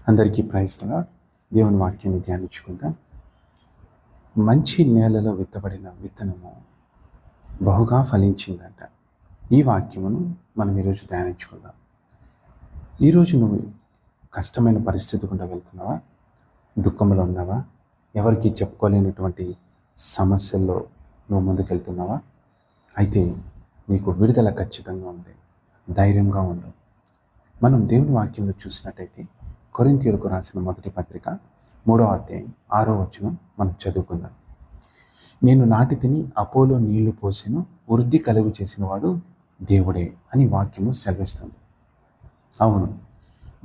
అందరికీ ప్రైజ్‌గా దేవుని వాక్యాన్ని ధ్యానించుకుందాం. మంచి నేలలో విత్తబడిన విత్తనము బహుగా ఫలించిందంట. ఈ వాక్యమును మనం ఈరోజు ధ్యానించుకుందాం. ఈరోజు నువ్వు కష్టమైన పరిస్థితి గుండా వెళ్తున్నావా? దుఃఖంలో ఉన్నావా? ఎవరికి చెప్పుకోలేనటువంటి సమస్యల్లో నువ్వు ముందుకెళ్తున్నావా? అయితే నీకు విడుదల ఖచ్చితంగా ఉంది. ధైర్యంగా ఉండు. మనం దేవుని వాక్యంలో చూసినట్టయితే కొరింథీయులకు రాసిన మొదటి పత్రిక 3వ అధ్యాయం 6వ వచనం మనం చదువుకుందాం. నేను నాటితిని, అపోలో నీళ్లు పోసెను, వృద్ధి కలుగు చేసిన వాడు దేవుడే అని వాక్యము సెలవిస్తుంది. అవును,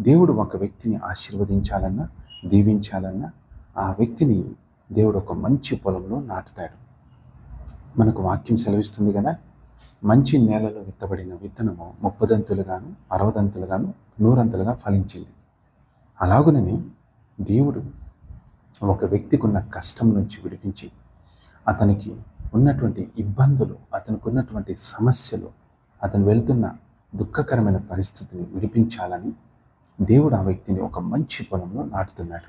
దేవుడు ఒక వ్యక్తిని ఆశీర్వదించాలన్నా, దీవించాలన్నా ఆ వ్యక్తిని దేవుడు ఒక మంచి పొలంలో నాటుతాడు. మనకు వాక్యం సెలవిస్తుంది కదా, మంచి నేలలో విత్తబడిన విత్తనము 30 దంతులుగాను, 60 దంతులుగాను, 100 దంతులుగా ఫలించింది. అలాగునని దేవుడు ఒక వ్యక్తికి ఉన్న కష్టం నుంచి విడిపించి, అతనికి ఉన్నటువంటి ఇబ్బందులు, అతనికి ఉన్నటువంటి సమస్యలు, అతను వెళ్తున్న దుఃఖకరమైన పరిస్థితిని విడిపించాలని దేవుడు ఆ వ్యక్తిని ఒక మంచి పొలంలో నాటుతున్నాడు.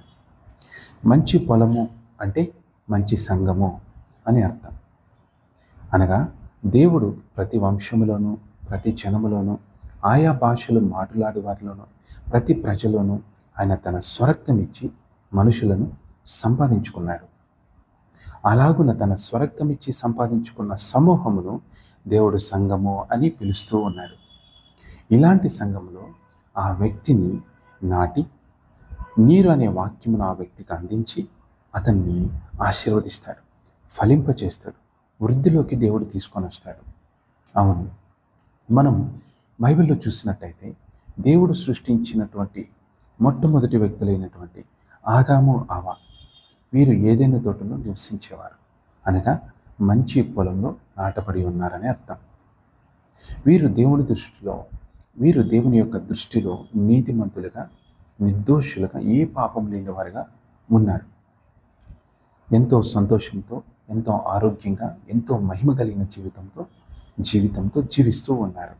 మంచి పొలము అంటే మంచి సంఘము అని అర్థం. అనగా దేవుడు ప్రతి వంశములోనూ, ప్రతి జనములోనూ, ఆయా భాషలు మాట్లాడే వారిలోనూ, ప్రతి ప్రజలోనూ ఆయన తన స్వరక్తం ఇచ్చి మనుషులను సంపాదించుకున్నాడు. అలాగున తన స్వరక్తం ఇచ్చి సంపాదించుకున్న సమూహమును దేవుడు సంఘము అని పిలుస్తూ ఉన్నాడు. ఇలాంటి సంఘములో ఆ వ్యక్తిని నాటి, నీరు అనే వాక్యమును ఆ వ్యక్తికి అందించి అతన్ని ఆశీర్వదిస్తాడు, ఫలింపచేస్తాడు, వృద్ధిలోకి దేవుడు తీసుకొని వస్తాడు. అవును, మనం బైబిల్లో చూసినట్టయితే దేవుడు సృష్టించినటువంటి మొట్టమొదటి వ్యక్తులైనటువంటి ఆదాము, అవ్వ వీరు ఏదైనా తోటలో నివసించేవారు. అనగా మంచి పొలంలో నాటబడి ఉన్నారని అర్థం. వీరు దేవుని యొక్క దృష్టిలో నీతిమంతులుగా, నిర్దోషులుగా, ఏ పాపం లేని వారుగా ఉన్నారు. ఎంతో సంతోషంతో, ఎంతో ఆరోగ్యంగా, ఎంతో మహిమ కలిగిన జీవితంతో జీవిస్తూ ఉన్నారు.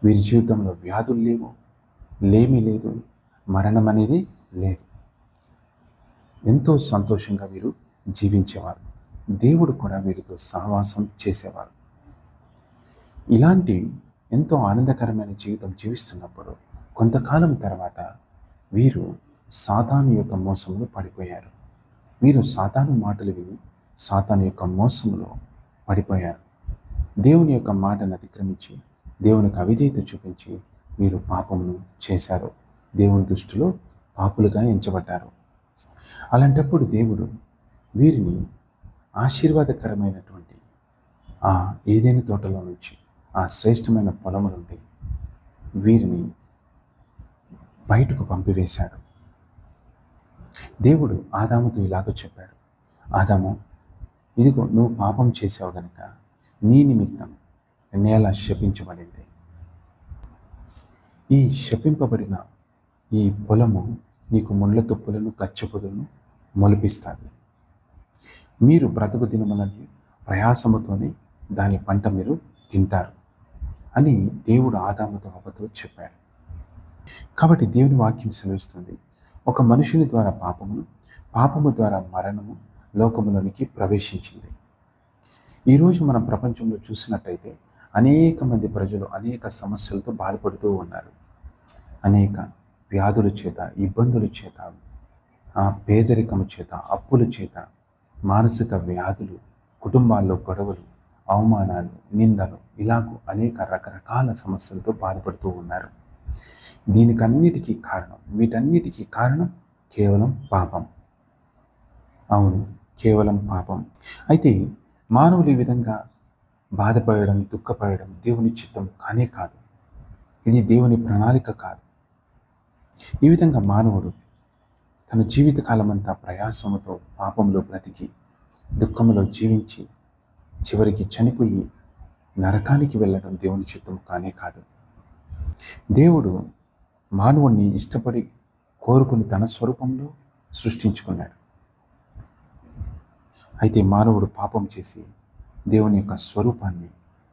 వీరి జీవితంలో వ్యాధులు లేవు, లేమి లేదు, మరణం అనేది లేదు. ఎంతో సంతోషంగా వీరు జీవించేవారు. దేవుడు కూడా వీరితో సహవాసం చేసేవారు. ఇలాంటి ఎంతో ఆనందకరమైన జీవితం జీవిస్తున్నప్పుడు కొంతకాలం తర్వాత వీరు సాతాను యొక్క మోసంలో పడిపోయారు. వీరు సాతాను మాటలు విని సాతాను యొక్క మోసంలో పడిపోయారు. దేవుని యొక్క మాటను అతిక్రమించి, దేవునికి అవిధేయత చూపించి వీరు పాపమును చేశారు. దేవుని దృష్టిలో పాపులుగా ఎంచబడ్డారు. అలాంటప్పుడు దేవుడు వీరిని ఆశీర్వాదకరమైనటువంటి ఆ ఏదైనా తోటలో నుంచి, ఆ శ్రేష్టమైన పొలము నుండి వీరిని బయటకు పంపివేశాడు. దేవుడు ఆదాముతో ఇలాగ చెప్పాడు, ఆదాము, ఇదిగో నువ్వు పాపం చేసావు గనుక నీ నిమిత్తం నేల శపించబడింది. ఈ శపింపబడిన ఈ పొలము నీకు ముళ్ళ తుప్పులను, కచ్చపొదలను మొలిపిస్తుంది. మీరు బ్రతుకు దినములని ప్రయాసముతోనే దాని పంట మీరు తింటారు అని దేవుడు ఆదాముతో, అవ్వతో చెప్పాడు. కాబట్టి దేవుని వాక్యం సెలవిస్తుంది, ఒక మనుషుని ద్వారా పాపము ద్వారా మరణము లోకములోనికి ప్రవేశించింది. ఈరోజు మనం ప్రపంచంలో చూసినట్టయితే అనేక మంది ప్రజలు అనేక సమస్యలతో బాధపడుతూ ఉన్నారు. అనేక వ్యాధుల చేత, ఇబ్బందుల చేత, పేదరికము చేత, అప్పుల చేత, మానసిక వ్యాధులు, కుటుంబాల్లో గొడవలు, అవమానాలు, నిందలు, ఇలాగూ అనేక రకరకాల సమస్యలతో బాధపడుతూ ఉన్నారు. వీటన్నిటికీ కారణం కేవలం పాపం. అవును, కేవలం పాపం. అయితే మానవులు ఈ విధంగా బాధపడడం, దుఃఖపడడం దేవుని చిత్తం కానే కాదు. ఇది దేవుని ప్రణాళిక కాదు. ఈ విధంగా మానవుడు తన జీవితకాలమంతా ప్రయాసముతో పాపంలో బ్రతికి, దుఃఖంలో జీవించి, చివరికి చనిపోయి నరకానికి వెళ్ళడం దేవుని చిత్తం కానే కాదు. దేవుడు మానవుణ్ణి ఇష్టపడి కోరుకుని తన స్వరూపంలో సృష్టించుకున్నాడు. అయితే మానవుడు పాపం చేసి దేవుని యొక్క స్వరూపాన్ని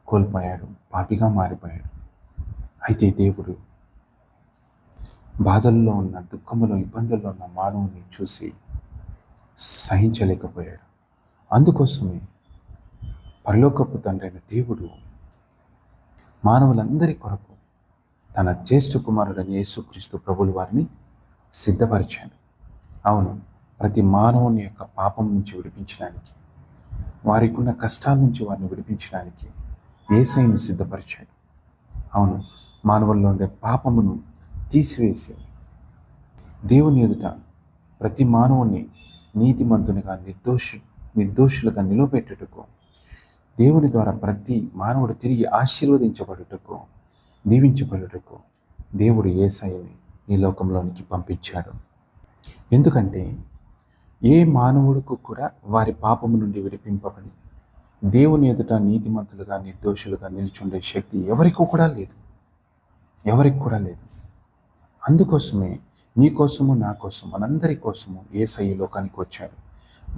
కోల్పోయాడు, పాపిగా మారిపోయాడు. అయితే దేవుడు బాధల్లో ఉన్న, దుఃఖములో, ఇబ్బందుల్లో ఉన్న మానవుని చూసి సహించలేకపోయాడు. అందుకోసమే పరలోకపు తండ్రైన దేవుడు మానవులందరి కొరకు తన జ్యేష్ఠ కుమారుడైన యేసుక్రీస్తు ప్రభుల వారిని సిద్ధపరిచాడు. అవును, ప్రతి మానవుని యొక్క పాపం నుంచి విడిపించడానికి, వారికి ఉన్న కష్టాల నుంచి వారిని విడిపించడానికి యేసయ్యను సిద్ధపరిచాడు. అవును, మానవుల్లో ఉండే పాపమును తీసివేసి దేవుని ఎదుట ప్రతి మానవుని నీతిమంతునిగా, నిర్దోషులుగా నిలబెట్టుటకు, దేవుని ద్వారా ప్రతి మానవుడు తిరిగి ఆశీర్వదించబడుటకు, దీవించబడుటకు దేవుడు యేసయ్యని ఈ లోకంలోనికి పంపించాడు. ఎందుకంటే ఏ మానవుడికి కూడా వారి పాపము నుండి విడిపింపబడి దేవుని ఎదుట నీతిమంతులుగా, నిర్దోషులుగా నిల్చుండే శక్తి ఎవరికి కూడా లేదు. అందుకోసమే నీ కోసము, నా కోసము, మనందరి కోసము యేసయ్య లోకానికి వచ్చాడు.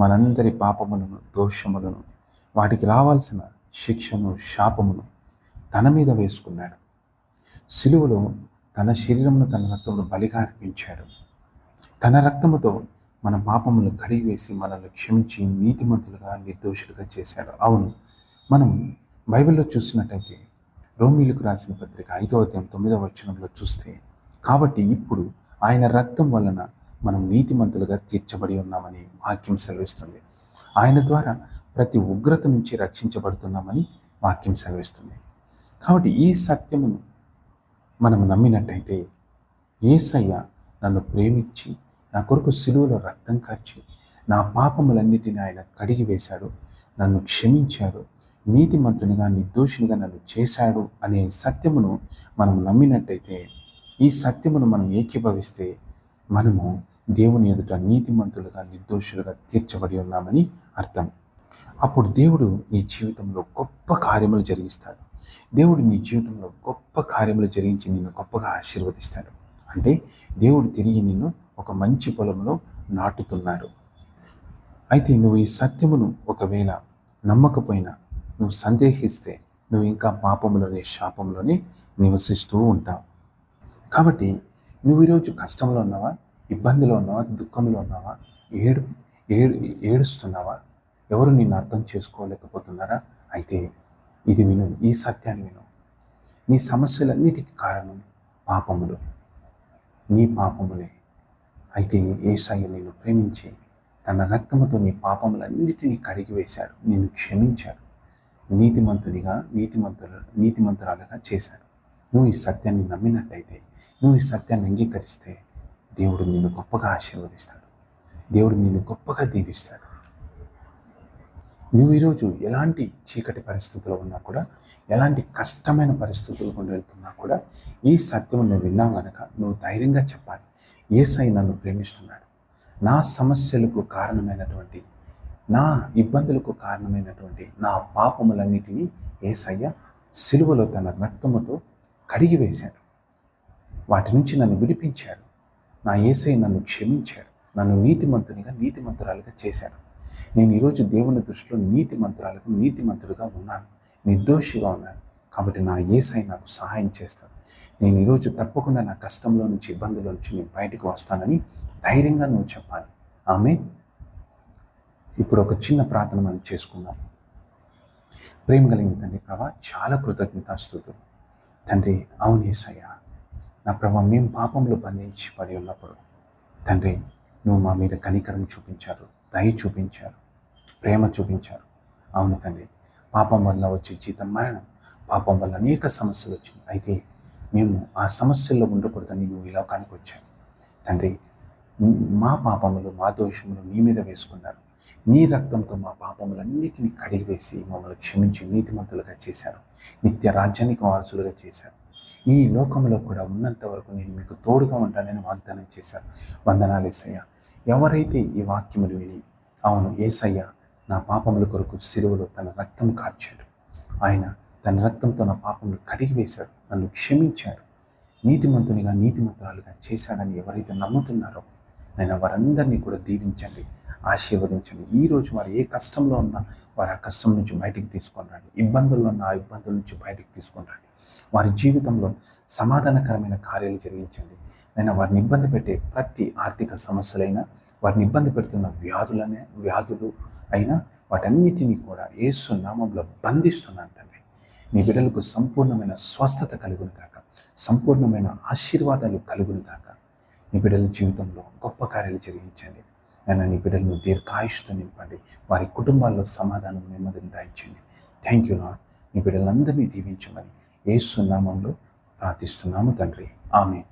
మనందరి పాపములను, దోషములను, వాటికి రావాల్సిన శిక్షను, శాపమును తన మీద వేసుకున్నాడు. సిలువలో తన శరీరమును, తన రక్తమును బలిగా అర్పించాడు. తన రక్తముతో మన పాపములను కడిగివేసి మనల్ని క్షమించి నీతిమంతులుగా, నిర్దోషులుగా చేశాడు. అవును, మనం బైబిల్లో చూసినట్టయితే రోమీయులకు రాసిన పత్రిక 5వ అధ్యాయం 9వ వచనంలో చూస్తే, కాబట్టి ఇప్పుడు ఆయన రక్తం వలన మనం నీతిమంతులుగా తీర్చబడి ఉన్నామని వాక్యం సెలవిస్తుంది. ఆయన ద్వారా ప్రతి ఉగ్రత నుంచి రక్షించబడుతున్నామని వాక్యం సెలవిస్తుంది. కాబట్టి ఈ సత్యమును మనం నమ్మినట్టయితే, యేసయ్య నన్ను ప్రేమించి నా కొరకు సిలువలో రక్తం కార్చి నా పాపములన్నిటిని ఆయన కడిగి వేశాడు, నన్ను క్షమించాడు, నీతిమంతునిగా, నిర్దోషినిగా నన్ను చేశాడు అనే సత్యమును మనం నమ్మినట్టయితే, ఈ సత్యమును మనం ఏకీభవిస్తే మనము దేవుని ఎదుట నీతిమంతులుగా, నిర్దోషులుగా తీర్చబడి ఉన్నామని అర్థం. అప్పుడు దేవుడు నీ జీవితంలో గొప్ప కార్యములు జరిగిస్తాడు. దేవుడు నీ జీవితంలో గొప్ప కార్యములు జరిగించి నిన్ను గొప్పగా ఆశీర్వదిస్తాడు. అంటే దేవుడు తిరిగి నిన్ను ఒక మంచి పొలంలో నాటుతున్నాడు. అయితే నువ్వు ఈ సత్యమును ఒకవేళ నమ్మకపోయినా, నువ్వు సందేహిస్తే, నువ్వు ఇంకా పాపంలోనే, శాపంలోనే నివసిస్తూ ఉంటావు. కాబట్టి నువ్వు ఈరోజు కష్టంలో ఉన్నావా, ఇబ్బందిలో ఉన్నావా, దుఃఖంలో ఉన్నావా, ఏడుస్తున్నావా, ఎవరు నిన్ను అర్థం చేసుకోలేకపోతున్నారా? అయితే ఇది విను, ఈ సత్యాన్ని విను. నీ సమస్యలన్నిటికీ కారణం పాపములు, నీ పాపములే. అయితే యేసయ్య నిన్ను ప్రేమించి తన రక్తముతో నీ పాపములన్నిటినీ కడిగి వేశాడు, నిన్ను క్షమించాడు, నీతిమంతునిగా, నీతిమంతురాలుగా చేశాడు. నువ్వు ఈ సత్యాన్ని నమ్మినట్టయితే, నువ్వు ఈ సత్యాన్ని అంగీకరిస్తే, దేవుడు నిన్ను గొప్పగా ఆశీర్వదిస్తాడు, దేవుడు నిన్ను గొప్పగా దీవిస్తాడు. నువ్వు ఈరోజు ఎలాంటి చీకటి పరిస్థితుల్లో ఉన్నా కూడా, ఎలాంటి కష్టమైన పరిస్థితులు గుండా వెళ్తున్నా కూడా, ఈ సత్యం నువ్వు విన్నావు కనుక నువ్వు ధైర్యంగా చెప్పాలి, యేసయ్య నన్ను ప్రేమిస్తున్నాడు, నా సమస్యలకు కారణమైనటువంటి, నా ఇబ్బందులకు కారణమైనటువంటి నా పాపములన్నిటినీ యేసయ్య సిలువలో తన రక్తముతో కడిగి వేశాడు, వాటి నుంచి నన్ను విడిపించాడు. నా యేసయ్య నన్ను క్షమించాడు, నన్ను నీతిమంతునిగా, నీతిమంతురాలుగా చేశాడు. నేను ఈరోజు దేవుని దృష్టిలో నీతిమంతుడుగా ఉన్నాను, నిర్దోషిగా ఉన్నాను. కాబట్టి నా యేసయ్య నాకు సహాయం చేస్తాడు. నేను ఈరోజు తప్పకుండా నా కష్టంలో నుంచి, ఇబ్బందుల నుంచి నేను బయటకు వస్తానని ధైర్యంగా నువ్వు చెప్పాలి. ఆమేన్. ఇప్పుడు ఒక చిన్న ప్రార్థన మనం చేసుకుందాం. ప్రేమ కలిగిన తండ్రి ప్రభా, చాలా కృతజ్ఞతాస్తుతులు తండ్రి. అవును యేసయ్య, నా ప్రభా, మేము పాపంలో బంధించి పడి ఉన్నప్పుడు తండ్రి, నువ్వు మా మీద కనికరం చూపించారు, దయ చూపించారు, ప్రేమ చూపించారు. అవును తండ్రి, పాపం వల్ల వచ్చే జీతం మరణం, పాపం వల్ల అనేక సమస్యలు వచ్చినాయి. అయితే మేము ఆ సమస్యల్లో ఉండకూడదని నువ్వు ఈ లోకానికి వచ్చావు తండ్రి. మా పాపములు, మా దోషములు నీ మీద వేసుకున్నారు. నీ రక్తంతో మా పాపములన్నిటినీ కడిగివేసి మమ్మల్ని క్షమించి నీతిమంతులుగా చేశారు, నిత్య రాజ్యానికి వారసులుగా చేశారు. ఈ లోకంలో కూడా ఉన్నంత వరకు నేను మీకు తోడుగా ఉంటానని వాగ్దానం చేశారు. వందనాలు యేసయ్య. ఎవరైతే ఈ వాక్యములు విని, అవును యేసయ్య నా పాపముల కొరకు సిలువలో తన రక్తం కార్చాడు, ఆయన తన రక్తంతో నా పాపములు కడిగి వేశాడు, నన్ను క్షమించాడు, నీతిమంతునిగా, నీతిమంతురాలుగా చేశాడని ఎవరైతే నమ్ముతున్నారో నేను వారందరినీ కూడా దీవించండి, ఆశీర్వదించండి. ఈరోజు వారు ఏ కష్టంలో ఉన్నా వారు ఆ కష్టం నుంచి బయటికి తీసుకొని రండి, ఇబ్బందుల్లో ఉన్న ఆ ఇబ్బందుల నుంచి బయటికి తీసుకొని రండి. వారి జీవితంలో సమాధానకరమైన కార్యాలు జరిగించండి. నేను వారిని ఇబ్బంది పెట్టే ప్రతి ఆర్థిక సమస్యలైనా, వారిని ఇబ్బంది పెడుతున్న వ్యాధులు అయినా వాటన్నిటినీ కూడా యేసు నామంలో బంధిస్తున్నాను తండ్రి. నీ బిడ్డలకు సంపూర్ణమైన స్వస్థత కలుగును కాక, సంపూర్ణమైన ఆశీర్వాదాలు కలుగును కాక. నీ బిడ్డల జీవితంలో గొప్ప కార్యాలు జరిగించండి. నేను నీ బిడ్డలను దీర్ఘాయుష్తో నింపండి. వారి కుటుంబాల్లో సమాధానం, నెమ్మదిని దాయించండి. Thank you lord. నీ బిడ్డలందరినీ దీవించమని యేసు నామంలో ప్రార్థిస్తున్నాము తండ్రి. ఆమేన్.